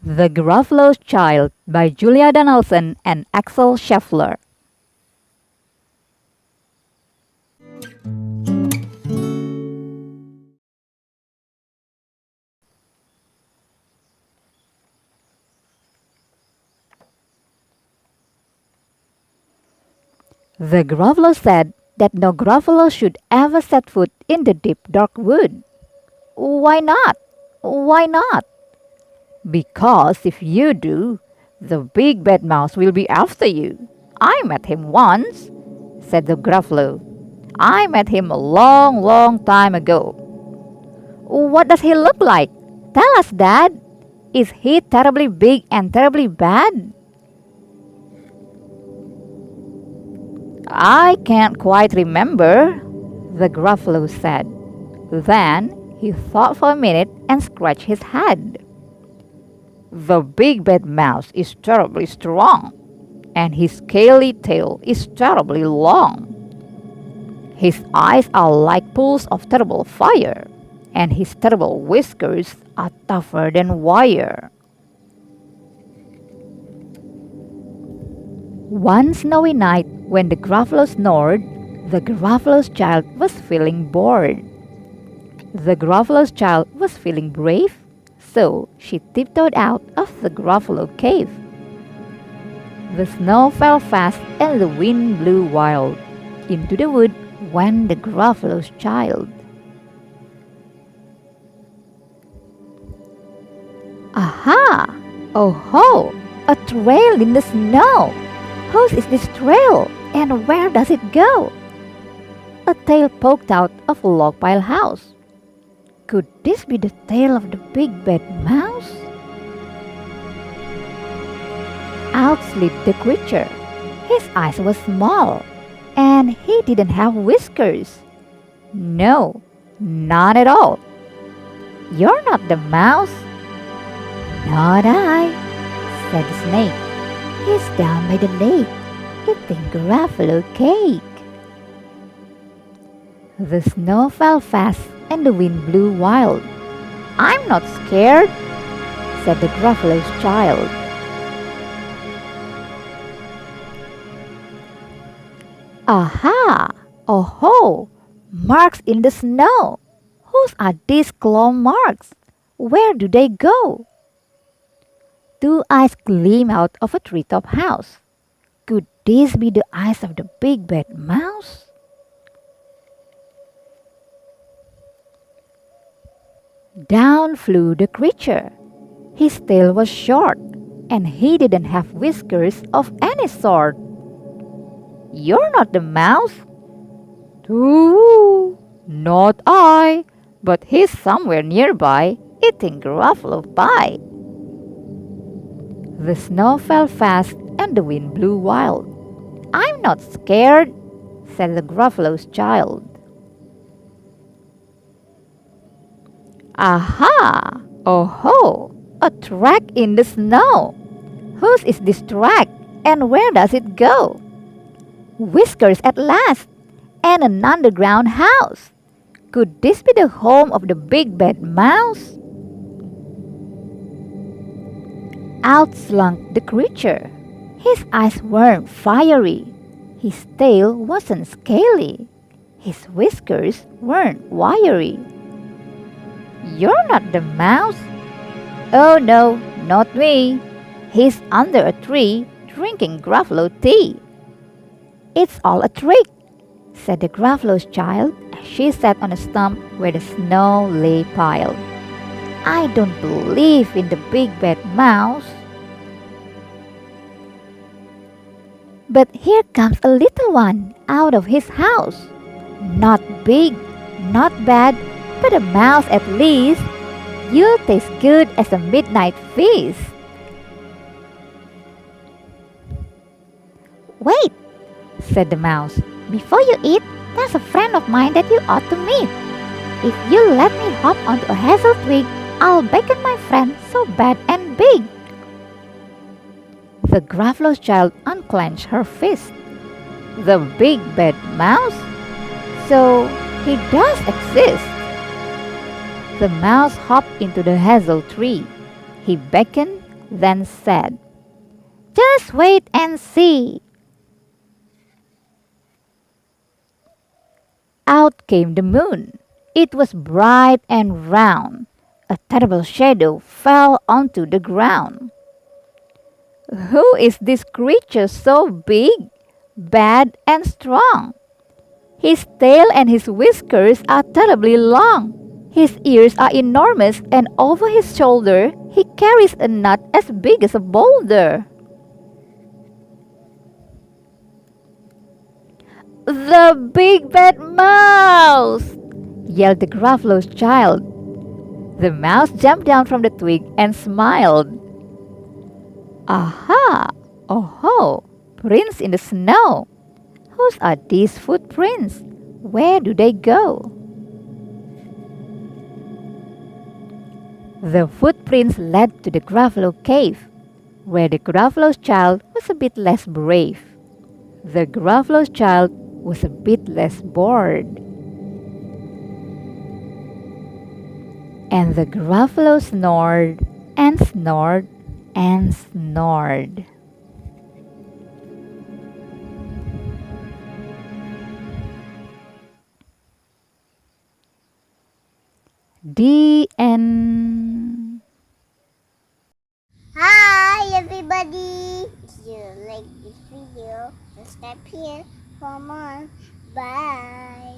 The Gruffalo's Child by Julia Donaldson and Axel Scheffler. The Gruffalo said that no Gruffalo should ever set foot in the deep dark wood. Why not? Why not? Because if you do, the big bad mouse will be after you. I met him once, said the Gruffalo. I met him a long, long time ago. What does he look like? Tell us, Dad. Is he terribly big and terribly bad? I can't quite remember, the Gruffalo said. Then he thought for a minute and scratched his head. The big bad mouse is terribly strong, and his scaly tail is terribly long. His eyes are like pools of terrible fire, and his terrible whiskers are tougher than wire. One snowy night, when the Gruffalo snored, the Gruffalo's child was feeling bored. The Gruffalo's child was feeling brave, so she tiptoed out of the Gruffalo cave. The snow fell fast and the wind blew wild. Into the wood went the Gruffalo's child. Aha! Oh ho! A trail in the snow! Whose is this trail, and where does it go? A tail poked out of a log pile house. Could this be the tail of the big bad mouse? Out slipped the creature. His eyes were small, and he didn't have whiskers. No, not at all. You're not the mouse. Not I, said the snake. He's down by the lake, eating Gruffalo cake. The snow fell fast and the wind blew wild. I'm not scared, said the Gruffalo's child. Aha! Oh ho! Marks in the snow! Whose are these claw marks? Where do they go? Two eyes gleam out of a treetop house. Could these be the eyes of the big bad mouse? Down flew the creature. His tail was short, and he didn't have whiskers of any sort. You're not the mouse. Ooh, not I, but he's somewhere nearby, eating Gruffalo pie. The snow fell fast and the wind blew wild. I'm not scared, said the Gruffalo's child. Aha! Oh ho! A track in the snow! Whose is this track, and where does it go? Whiskers at last, and an underground house! Could this be the home of the big bad mouse? Out slunk the creature. His eyes weren't fiery. His tail wasn't scaly. His whiskers weren't wiry. You're not the mouse. Oh no, not me. He's under a tree drinking Gruffalo tea. It's all a trick, said the Gruffalo's child as she sat on a stump where the snow lay piled. I don't believe in the big bad mouse. But here comes a little one out of his house. Not big, not bad, but a mouse at least. You'll taste good as a midnight feast. Wait, said the mouse. Before you eat, there's a friend of mine that you ought to meet. If you let me hop onto a hazel twig, I'll beckon my friend so bad and big. The Gruffalo's child unclenched her fist. The big bad mouse? So he does exist. The mouse hopped into the hazel tree. He beckoned, then said, "Just wait and see." Out came the moon. It was bright and round. A terrible shadow fell onto the ground. "Who is this creature so big, bad, and strong? His tail and his whiskers are terribly long. His ears are enormous, and over his shoulder he carries a nut as big as a boulder." "The big bad mouse!" yelled the Gruffalo's child. The mouse jumped down from the twig and smiled. "Aha! Oh-ho! Prints in the snow! Whose are these footprints? Where do they go?" The footprints led to the Gruffalo cave, where the Gruffalo's child was a bit less brave. The Gruffalo's child was a bit less bored. And the Gruffalo snored and snored and snored. The end. Hi everybody! If you like this video, subscribe here for more. Bye!